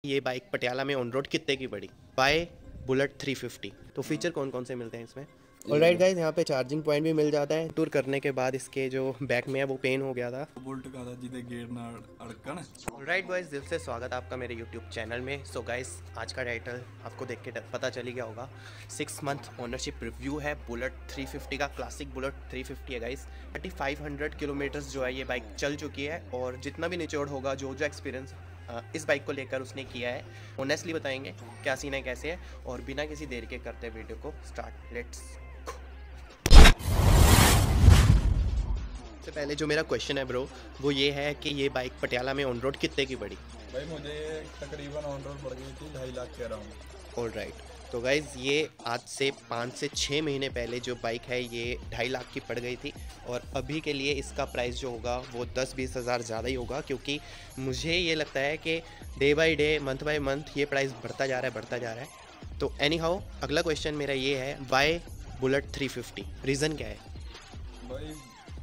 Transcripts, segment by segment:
ये बाइक पटियाला में on road कितने की पड़ी? By Bullet 350। तो फीचर कौन कौन से मिलते हैं इसमें? ऑलराइट गाइस, यहाँ पे चार्जिंग पॉइंट भी मिल जाता है। टूर करने के बाद इसके जो बैक में है वो पेन हो गया था। बोल्ट का था जिदे गेट ना अड़कन। ऑलराइट गाइस, दिल से स्वागत आपका मेरे यूट्यूब चैनल में। सो गाइस, आज का टाइटल आपको देख के पता चल ही गया होगा। 6 मंथ ओनरशिप रिव्यू है बुलेट 350 का। क्लासिक बुलेट 350 है गाइस। 3500 किलोमीटर्स जो है ये बाइक चल चुकी है और जितना भी निचोड़ होगा, जो एक्सपीरियंस इस बाइक को लेकर उसने किया है, ऑनेस्टली बताएंगे क्या सीन है, कैसे है। और बिना किसी देर के करते हैं वीडियो को स्टार्ट। लेट्स। सबसे पहले जो मेरा क्वेश्चन है ब्रो, वो ये है कि ये बाइक पटियाला में ऑन रोड कितने की पड़ी? भाई मुझे तकरीबन ऑन रोड पड़ गई थी 2.5 लाख के अराउंड। All right. तो गाइज़, ये आज से 5 से 6 महीने पहले जो बाइक है ये 2.5 लाख की पड़ गई थी। और अभी के लिए इसका प्राइस जो होगा वो 10-20 हज़ार ज़्यादा ही होगा, क्योंकि मुझे ये लगता है कि day by day, month by month ये प्राइस बढ़ता जा रहा है। तो एनी हाउ, अगला क्वेश्चन मेरा ये है, वाई बुलेट 350? रीज़न क्या है? भाई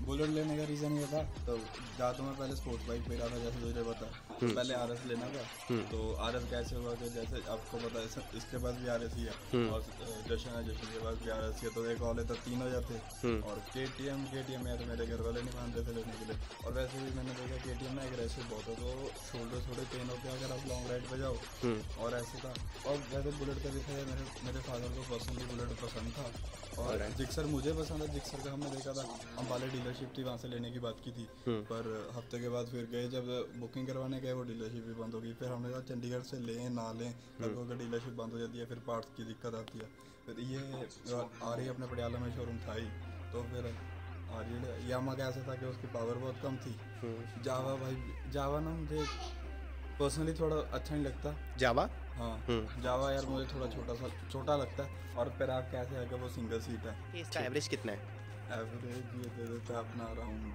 बुलेट लेने का रीज़न ये था, तो जहाँ तो मैं पहले स्पोर्ट्स बाइक पे रहा था, जैसे तुझे पता तो पहले RS लेना था। तो RS कैसे हुआ कि जैसे आपको पता है इसके पास भी RS ही है और जशन के पास भी RS है, तो एक और तो 3 हो जाते। और KTM यार मेरे घर वाले नहीं मानते थे लेने के लिए। और वैसे भी मैंने देखा KTM ना एग्रेसिव बहुत है, तो शोल्डर थोड़े पेन होते हैं अगर आप लॉन्ग राइड पे जाओ। और ऐसे था। और वैसे बुलेट का देखा जाए, मेरे फादर को पर्सनली बुलेट पसंद था और जिक्सर मुझे पसंद है। जिक्सर का हमने देखा था, हम वाले डीलरशिप थी, वहाँ से लेने की बात की थी। पर हफ्ते के बाद फिर गए, जब बुकिंग करवाने गए वो डीलरशिप भी बंद हो गई। फिर हमने कहा चंडीगढ़ से लें ना लें, कभी अगर डीलरशिप बंद हो जाती है फिर पार्ट्स की दिक्कत आती है। फिर ये आ रही अपने पटियाला में शोरूम था ही, तो फिर आ रही यामा का ऐसा था कि उसकी पावर बहुत कम थी। जावा ना मुझे पर्सनली थोड़ा अच्छा नहीं लगता। जावा? हाँ, जावा यार मुझे थोड़ा छोटा लगता है। और फिर आप कैसे है कि वो सिंगल सीट है। इसका एवरेज कितना है? एवरेज ये दे देता है अपना अराउंड,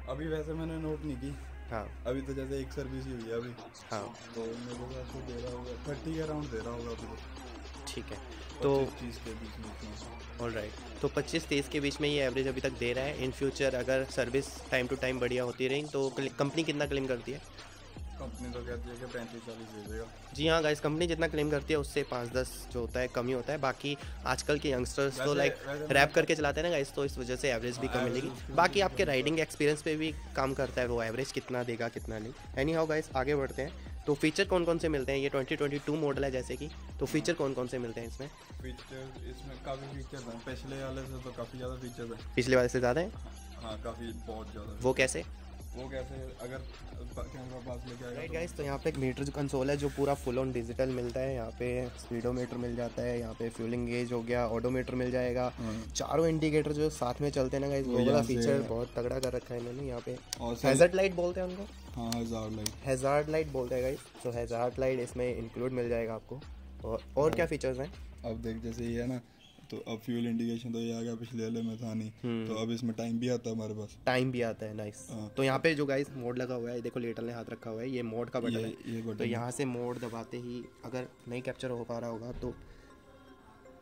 अभी वैसे मैंने नोट नहीं की। हाँ, अभी तो जैसे एक सर्विस ही हुई है अभी। हाँ, तो मेरे ख्याल से दे रहा होगा 30 के अराउंड दे रहा होगा अभी। ठीक है। तो 25 के बीच में। All right. तो 25-30 के बीच में ये एवरेज अभी तक दे रहा है। इन फ्यूचर अगर सर्विस टाइम टू टाइम बढ़िया होती रही तो कंपनी कितना क्लेम करती है? कंपनी तो कहती है कि 35-40 दे देगा। जी हाँ गाइस, कंपनी जितना क्लेम करती है उससे 5-10 जो होता है कम ही होता है। बाकी आजकल के यंगस्टर्स तो लाइक रैप करके चलाते हैं ना गाइस, तो इस वजह से एवरेज भी कम मिलेगी। बाकी आपके राइडिंग एक्सपीरियंस पे भी काम करता है वो एवरेज कितना देगा कितना नहीं। एनी हाउ गाइस, आगे बढ़ते हैं। तो फीचर कौन कौन से मिलते हैं? ये 2022 मॉडल है जैसे कि, तो फीचर कौन कौन से मिलते हैं इसमें? फीचर इसमें काफ़ी फीचर्स हैं, पिछले वाले से तो काफ़ी ज़्यादा फीचर्स हैं। पिछले वाले से ज़्यादा है? हाँ, काफ़ी बहुत ज़्यादा। वो कैसे अगर कैमरा पास लेके आएगा राइट गाइस, तो यहाँ पे एक मीटर जो कंसोल है जो पूरा फुल ऑन डिजिटल मिलता है। यहाँ पे स्पीडोमीटर मिल जाता है, यहाँ पे फ्यूलिंग गेज हो गया, ऑडोमीटर मिल जाएगा। चारों इंडिकेटर जो साथ में चलते हैं ना गाइस, वो वाला फीचर बहुत तगड़ा कर रखा है इन्होंने। यहाँ पे हैज़ार्ड लाइट बोलते हैं उनको। हाँ, हैज़ार्ड लाइट बोलते हैं गाइस। तो हैज़ार्ड लाइट इसमें इंक्लूड मिल जाएगा आपको। और क्या फीचर्स हैं? अब देख, जैसे ये है ना, तो अब फ्यूल इंडिकेशन तो ये आ गया, पिछले वाले में था नहीं। तो अब इसमें टाइम भी आता है हमारे पास। टाइम भी आता है, नाइस। तो यहाँ पे जो गाइस मोड लगा हुआ है, देखो लेटल ने हाथ रखा हुआ है, ये मोड का बटन है। तो यहाँ से मोड दबाते ही अगर नहीं कैप्चर हो पा रहा होगा तो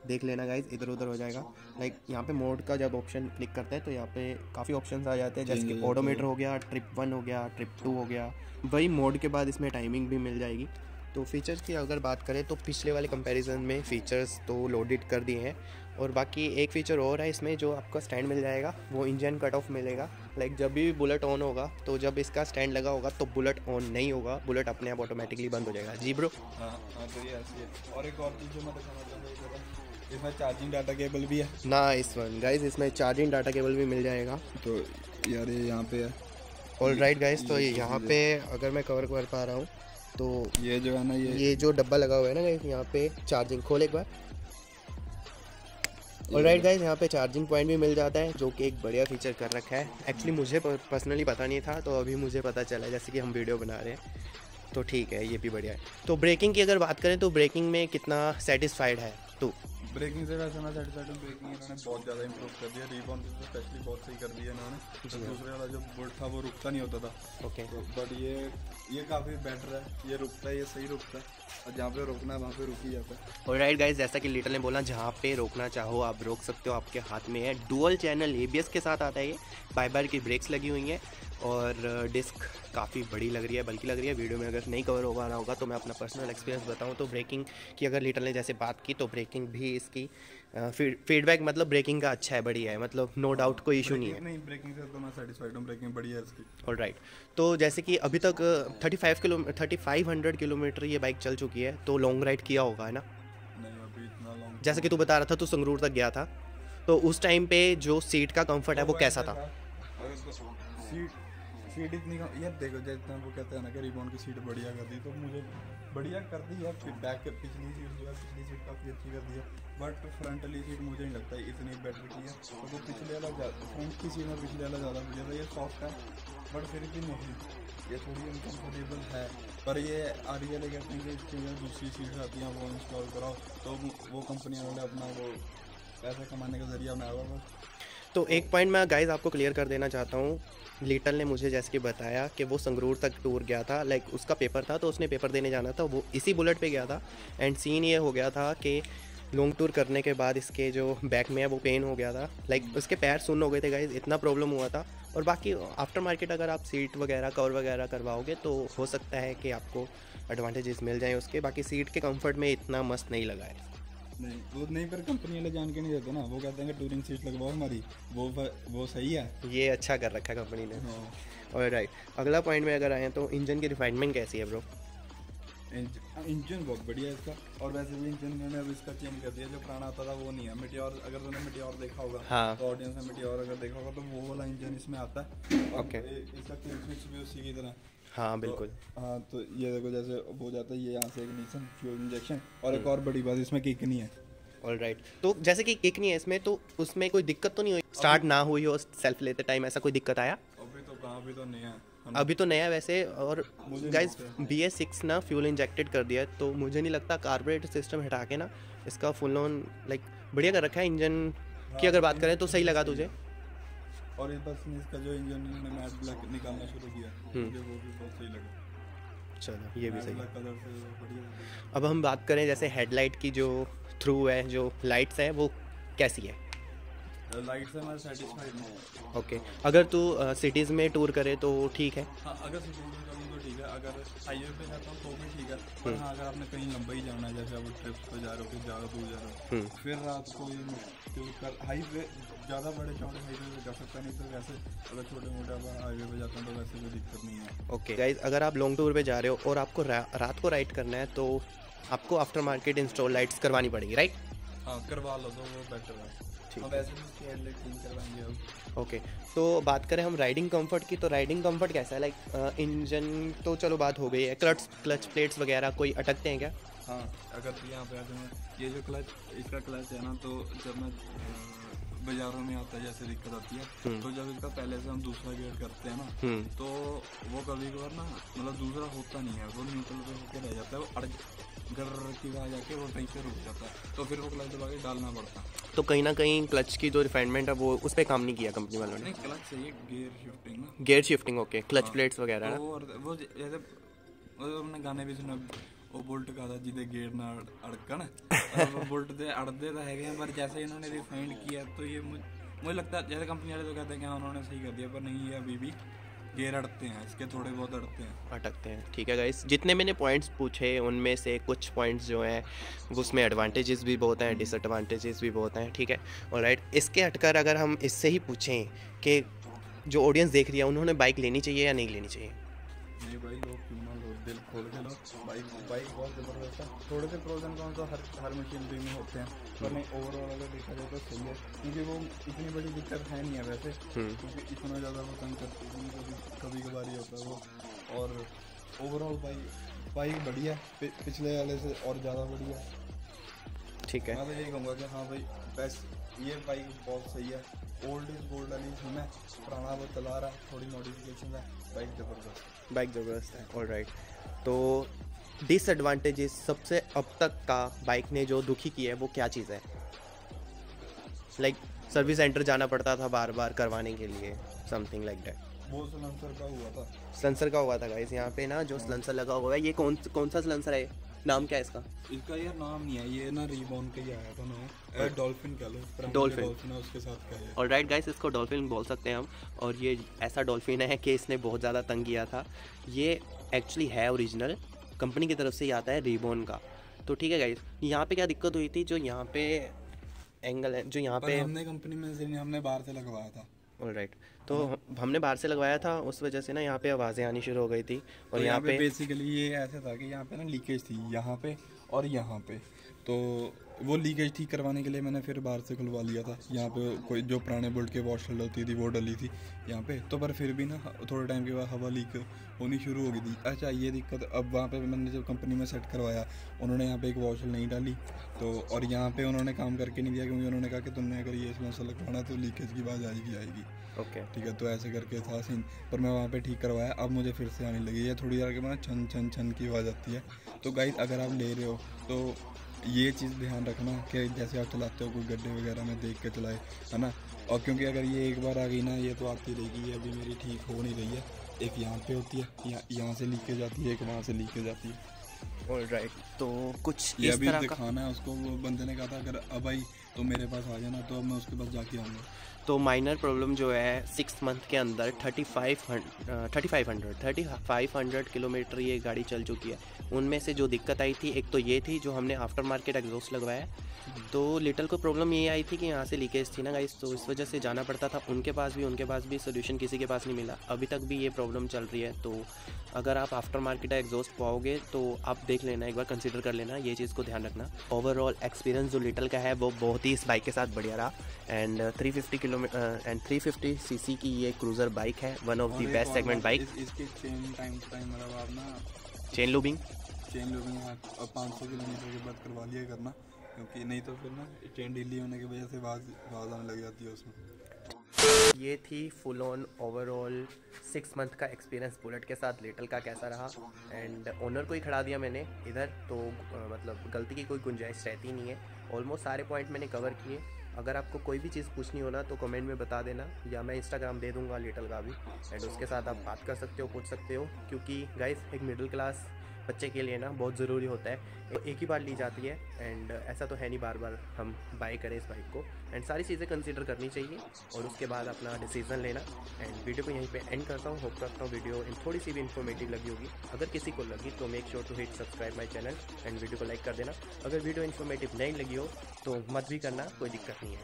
देख लेना गाइस, इधर उधर हो जाएगा। लाइक यहाँ पे मोड का जब ऑप्शन क्लिक करते हैं तो यहाँ पे काफ़ी ऑप्शंस आ जाते हैं, जैसे कि ऑडोमीटर हो गया, ट्रिप 1 हो गया, ट्रिप 2 हो गया। वही मोड के बाद इसमें टाइमिंग भी मिल जाएगी। तो फीचर्स की अगर बात करें तो पिछले वाले कंपैरिजन में फ़ीचर्स तो लोडेड कर दिए हैं। और बाकी एक फ़ीचर और है इसमें, जो आपका स्टैंड मिल जाएगा, वो इंजन कट ऑफ मिलेगा। लाइक जब भी बुलेट ऑन होगा तो जब इसका स्टैंड लगा होगा तो बुलेट ऑन नहीं होगा, बुलेट अपने आप ऑटोमेटिकली बंद हो जाएगा। जी ब्रो। हाँ, तो ये ऐसी है। और एक और चीज़ जो मैं दिखाना चाहूँगा, इसमें चार्जिंग डाटा केबल भी है। नाइस वन गाइस, इसमें चार्जिंग डाटा केबल भी मिल जाएगा। तो यार ये यहाँ पे है। ऑल राइट गाइस, तो यहाँ पे अगर मैं कवर कर पा रहा हूँ तो ये जो है ना, ये जो डब्बा लगा हुआ है ना गाइस, यहाँ पे चार्जिंग खोल एक बार। ऑलराइट गाइस, यहाँ पे चार्जिंग पॉइंट भी मिल जाता है, जो कि एक बढ़िया फीचर कर रखा है। एक्चुअली मुझे पर्सनली पता नहीं था, तो अभी मुझे पता चला, जैसे कि हम वीडियो बना रहे हैं, तो ठीक है, ये भी बढ़िया है। तो ब्रेकिंग की अगर बात करें तो ब्रेकिंग में कितना सेटिस्फाइड है तू? ब्रेकिंग से वैसे मैं सेटिस्फाइड हूँ। ब्रेकिंग इन्होंने बहुत ज़्यादा इंप्रूव कर दिया, रिबॉन से स्पेशली बहुत सही कर दिया इन्होंने। तो दूसरे वाला जो बुलेट था वो रुकता नहीं होता था। ओके। तो बट ये काफ़ी बेटर है, ये रुकता है, ये सही रुकता है। और जहाँ पे रोकना है वहाँ पे रुक ही जाता है। ऑलराइट गाइस, जैसा कि लिटल ने बोला, जहाँ पे रोकना चाहो आप रोक सकते हो, आपके हाथ में है। डुअल चैनल ABS के साथ आता है ये, बार की ब्रेक्स लगी हुई हैं। और डिस्क काफ़ी बड़ी लग रही है, बल्कि लग रही है। वीडियो में अगर नहीं कवर हो पा रहा होगा तो मैं अपना पर्सनल एक्सपीरियंस बताऊं तो ब्रेकिंग की अगर लिटल ने जैसे बात की तो ब्रेकिंग भी इसकी फीडबैक मतलब ब्रेकिंग का अच्छा है, बढ़िया है, मतलब नो डाउट कोई इशू नहीं है। नहीं, ब्रेकिंग से तो मैं सेटिस्फाइड हूं, ब्रेकिंग बढ़िया है इसकी। ऑलराइट, तो जैसे कि अभी तक 3500 किलोमीटर ये बाइक चल चुकी है, तो लॉन्ग राइड किया होगा है ना? नहीं, अभी इतना लॉन्ग। जैसे कि तू बता रहा था तू संगरूर तक गया था, तो उस टाइम पे जो सीट का कंफर्ट है वो कैसा था? सीट इतनी यार देखो, जितना वो कहते हैं ना कि रिबॉन की सीट बढ़िया कर दी, तो मुझे बढ़िया कर दी है। फिर बैक के पिछली सीट काफ़ी अच्छी कर दी है, बट फ्रंट वाली सीट मुझे नहीं लगता इतनी बेटर की है। तो वो पिछले वाला फ्रंट की सीट में पिछले वाला ज़्यादा बढ़िया था। ये सॉफ्ट है बट फिर भी नहीं, ये थोड़ी अनकम्फर्टेबल है। पर ये आरईएल कहते हैं कि इसके लिए दूसरी सीट आती हैं, वो इंस्टॉल कराओ, तो वो कंपनी वाले अपना वो पैसा कमाने का जरिया बनाया हुआ। तो एक पॉइंट मैं गाइज आपको क्लियर कर देना चाहता हूँ। लिटल ने मुझे जैसे कि बताया कि वो संगरूर तक टूर गया था, लाइक उसका पेपर था तो उसने पेपर देने जाना था, वो इसी बुलेट पे गया था। एंड सीन ये हो गया था कि लॉन्ग टूर करने के बाद इसके जो बैक में है वो पेन हो गया था, लाइक उसके पैर सुन्न हो गए थे गाइज, इतना प्रॉब्लम हुआ था। और बाकी आफ्टर मार्केट अगर आप सीट वगैरह कवर वगैरह करवाओगे तो हो सकता है कि आपको एडवांटेजेस मिल जाएँ उसके। बाकी सीट के कम्फर्ट में इतना मस्त नहीं लगा है। नहीं, वो नहीं, पर कंपनी वाले जान के नहीं देते ना, वो कहते हैं कि टूरिंग सीट लगवाओ हमारी, वो सही है। ये अच्छा कर रखा है कंपनी ने। और राइट, अगला पॉइंट में अगर आए तो इंजन की रिफाइनमेंट कैसी है ब्रो? इंजन बहुत बढ़िया है इसका, और वैसे भी इंजन मैंने अब इसका चेंज कर दिया, जो पुराना आता था वो नहीं है। मिटियोर, अगर तुमने मिटियोर देखा होगा, हाँ, तो ऑडियंस में मिटियोर अगर देखा होगा तो वो वाला इंजन इसमें आता है। ओके, इसका किल स्विच भी उसी की तरह। हाँ बिल्कुल। हाँ, तो ये देखो जैसे हो जाता है, ये यहाँ से इग्निशन, फ्यूल इंजेक्शन, और एक और बड़ी बात इसमें किक नहीं है। ऑलराइट, तो जैसे कि किक नहीं है इसमें, तो उसमें कोई दिक्कत तो नहीं हुई, स्टार्ट ना हुई हो सेल्फ लेते टाइम, ऐसा कोई दिक्कत आया? अभी तो कहाँ, अभी तो नहीं है, अभी तो नया वैसे। और गाइस BS6 ना फ्यूल इंजेक्टेड कर दिया है, तो मुझे नहीं लगता, कार्बोरेटर सिस्टम हटा के ना इसका फुल ऑन लाइक बढ़िया कर रखा है। इंजन की अगर बात करें तो सही लगा तुझे? और ये बस इसका जो इंजन इन्होंने मैट ब्लैक निकालना शुरू किया, मुझे वो भी बहुत सही लगा। चलो ये भी सही है। अब हम बात करें जैसे हेडलाइट की, जो थ्रू है, जो लाइट्स है वो कैसी है? लाइट से मैं सेटिस्फाइड हूँ। ओके, अगर तू सिटीज़ में टूर करे तो ठीक है? हाँ, अगर सिटीज़ में करूँ तो ठीक है, अगर हाईवे पे जाता हूँ तो भी ठीक है। पर हाँ, अगर आपने कहीं लंबा ही जाना है, जैसे आप ट्रिप्स पे जा रहे हो, कहीं ज़्यादा दूर जा रहे हो, फिर रात को हाईवे ज़्यादा बड़े चौड़े हाईवे पे जा सकता नहीं, तो वैसे अगर छोटे मोटे हाईवे पे जाता हूँ तो वैसे कोई दिक्कत नहीं है। ओके गाइज, अगर आप लॉन्ग टूर पे जा रहे हो और आपको रात को राइड करना है तो आपको आफ्टर मार्केट इंस्टॉल लाइट्स करवानी पड़ेगी, राइट? हाँ, करवा लो तो वो बेटर है। वैसे भी इसकी हेडलाइट चेंज करवाएंगे अब। ओके, तो बात करें हम राइडिंग कंफर्ट की, तो राइडिंग कंफर्ट कैसा है? लाइक इंजन तो चलो बात हो गई है, क्लच प्लेट्स वगैरह कोई अटकते हैं क्या? हाँ, अगर तो यहाँ पे आते हैं, ये जो क्लच, इसका क्लच है ना, तो जब मैं बाजारों में आता है जैसे दिक्कत आती है, तो जब इसका पहले से हम दूसरा गेयर करते हैं ना, तो वो कभी कभार ना मतलब दूसरा होता नहीं है, वो न्यूट्रल पे होकर रह जाता है, वो गर की वहाँ जाके वो कहीं पे रुक जाता है, तो फिर वो क्लच दबा के डालना पड़ता है। तो कहीं ना कहीं क्लच की जो रिफाइनमेंट है वो उस पर काम नहीं किया कंपनी वालों ने? नहीं, क्लच चाहिए गियर शिफ्टिंग ना, gear shifting, okay, clutch plates वगैरह। वो जैसे हमने गाने भी सुना, वो बुलट का था जिदे गेयर ना अड़कन, वो बुलट दे अड़दे तो है, पर जैसे इन्होंने रिफाइंड किया तो ये मुझे लगता है, जैसे कंपनी वाले तो कहते हैं कि हाँ उन्होंने सही कर दिया, पर नहीं है, अभी भी गेयर अड़ते हैं इसके, थोड़े बहुत अटकते हैं। ठीक है गाइस, जितने मैंने पॉइंट्स पूछे उनमें से कुछ पॉइंट्स जो हैं उसमें एडवांटेजेस भी बहुत हैं, डिसएडवांटेजेस भी बहुत हैं, ठीक है। ऑलराइट, इसके हटकर अगर हम इससे ही पूछें कि जो ऑडियंस देख रही है उन्होंने बाइक लेनी चाहिए या नहीं लेनी चाहिए? नहीं भाई, लोग क्यों ना लो, दिल खोल के लो, बाइक बहुत ज़बरदस्त है। थोड़े से प्रोज एंड कॉन्स तो हर मशीनरी में होते हैं, पर नहीं, ओवरऑल अगर देखा जाए तो सही है, क्योंकि वो इतनी बड़ी दिक्कत है नहीं है वैसे, क्योंकि इतना ज़्यादा वो तंग करती है, कभी कभार ही होता है वो। और ओवरऑल बाइक बढ़िया, पिछले वाले से और ज़्यादा बढ़िया। ठीक है, मैं तो यही कहूँगा कि हाँ भाई, बेस्ट, ये बाइक बहुत सही है। ओल्ड इज गोल्ड वाली इसमें, पुराना वो चला रहा है, थोड़ी मॉडिफिकेशन है, बाइक ज़बरदस्त है। ऑलराइट, तो डिसएडवांटेजेस सबसे अब तक का बाइक ने जो दुखी किया है वो क्या चीज़ है? लाइक सर्विस सेंटर जाना पड़ता था बार बार करवाने के लिए, समथिंग लाइक दैट। वो सलेंसर का हुआ था, सलेंसर का हुआ था गाइस, यहाँ पे ना जो सलेंसर लगा हुआ है, ये कौन सा सलेंसर है? नाम क्या है इसका? इसका यार नाम नहीं है, ये ना रीबॉर्न का ही आया था ना, डॉल्फिन कह लो, डॉल्फिन है उसके साथ का है। ऑलराइट गाइस, इसको डॉल्फिन बोल सकते हैं हम। और ये ऐसा डॉल्फिन है कि इसने बहुत ज़्यादा तंग किया था। ये एक्चुअली है ओरिजिनल, कंपनी की तरफ से ही आता है रीबॉर्न का। तो ठीक है गाइस, यहाँ पे क्या दिक्कत हुई थी, जो यहाँ पे एंगल है, जो यहाँ पे हमने कंपनी में से हमने बाहर से लगवाया था। ऑलराइट, तो हमने बाहर से लगवाया था, उस वजह से ना यहाँ पे आवाज़ें आनी शुरू हो गई थी। और तो यहाँ पे बेसिकली ये ऐसा था कि यहाँ पे ना लीकेज थी, यहाँ पे और यहाँ पे। तो वो लीकेज ठीक करवाने के लिए मैंने फिर बाहर से खुलवा लिया था। यहाँ पे कोई जो पुराने बोल्ट के वॉशर होती थी वो डली थी यहाँ पे, तो पर फिर भी ना थोड़े टाइम के बाद हवा लीक होनी शुरू हो गई थी। अच्छा ये दिक्कत, अब वहाँ पे मैंने जब कंपनी में सेट करवाया, उन्होंने यहाँ पे एक वॉशर नहीं डाली, तो और यहाँ पे उन्होंने काम करके नहीं दिया, क्योंकि उन्होंने कहा कि तुमने अगर ये समस्या लगवाना तो लीकेज की बात आएगी। ओके ठीक है, तो ऐसे करके था सीन। पर मैं वहाँ पे ठीक करवाया, अब मुझे फिर से आने लगी है थोड़ी देर के बाद छन छन छन की आवाज़ आती है। तो गाइस अगर आप ले रहे हो तो ये चीज़ ध्यान रखना कि जैसे आप चलाते हो कोई गड्ढे वगैरह में देख के चलाए, है ना। और क्योंकि अगर ये एक बार आ गई ना, ये तो आती रहेगी। अभी मेरी ठीक हो नहीं रही है, एक यहाँ पे होती है, यहाँ से लीकेज आती है, एक वहाँ से लीकेज आती है। ऑलराइट, तो कुछ ये अभी दिखाना है उसको। वो बंदे ने कहा था अगर अब आई तो मेरे पास आ जाना, तो अब मैं उसके पास जाके आऊँगा। तो माइनर प्रॉब्लम जो है 6 मंथ के अंदर 3500 किलोमीटर ये गाड़ी चल चुकी है। उनमें से जो दिक्कत आई थी, एक तो ये थी जो हमने आफ्टर मार्केट एग्जॉस्ट लगवाया, तो लिटल को प्रॉब्लम ये आई थी कि यहाँ से लीकेज थी ना गाइस, तो इस वजह से जाना पड़ता था उनके पास भी सोल्यूशन किसी के पास नहीं मिला। अभी तक भी ये प्रॉब्लम चल रही है। तो अगर आप आफ्टर मार्केट एग्जॉस्ट पाओगे तो आप देख लेना, एक बार कंसिडर कर लेना, ये चीज़ को ध्यान रखना। ओवरऑल एक्सपीरियंस जो लिटल का है वो बहुत ही इस बाइक के साथ बढ़िया रहा। एंड 350 सीसी की ये क्रूज़र बाइक है, one of the best segment bike. इसके चेन टाइम टू टाइम मतलब आप ना चेन लूबिंग 500 किलोमीटर के बाद करवा लिया करना, क्योंकि नहीं तो फिर ना चेन ढीली होने की वजह से आवाज़ आने लग जाती है उसमें। ये थी फुल ऑन ओवरऑल 6 मंथ का एक्सपीरियंस बुलेट के साथ लिटल का कैसा रहा। एंड ओनर को ही खड़ा दिया मैंने इधर, तो मतलब गलती की कोई गुंजाइश रहती नहीं है। ऑलमोस्ट सारे पॉइंट मैंने कवर किए। अगर आपको कोई भी चीज़ पूछनी हो ना तो कमेंट में बता देना, या मैं इंस्टाग्राम दे दूंगा लिटल का भी, एंड उसके साथ आप बात कर सकते हो, पूछ सकते हो। क्योंकि गाइस एक मिडिल क्लास बच्चे के लिए ना बहुत ज़रूरी होता है, तो एक ही बार ली जाती है। एंड ऐसा तो है नहीं बार बार हम बाई करें इस बाइक को। एंड सारी चीज़ें कंसीडर करनी चाहिए और उसके बाद अपना डिसीजन लेना। एंड वीडियो को यहीं पे एंड करता हूँ। होप करता हूँ वीडियो थोड़ी सी भी इन्फॉर्मेटिव लगी होगी। अगर किसी को लगी तो make sure to hit subscribe my channel and video को लाइक कर देना। अगर वीडियो इन्फॉर्मेटिव नहीं लगी हो तो मत भी करना, कोई दिक्कत नहीं है।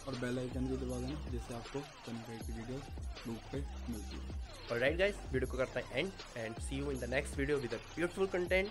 और बेल आइकन भी दबा देना, जिससे आपको कनेक्ट की वीडियो ग्रुप पे मिलती है। ऑलराइट गाइस, वीडियो को करता है and see you in the next video with a beautiful content.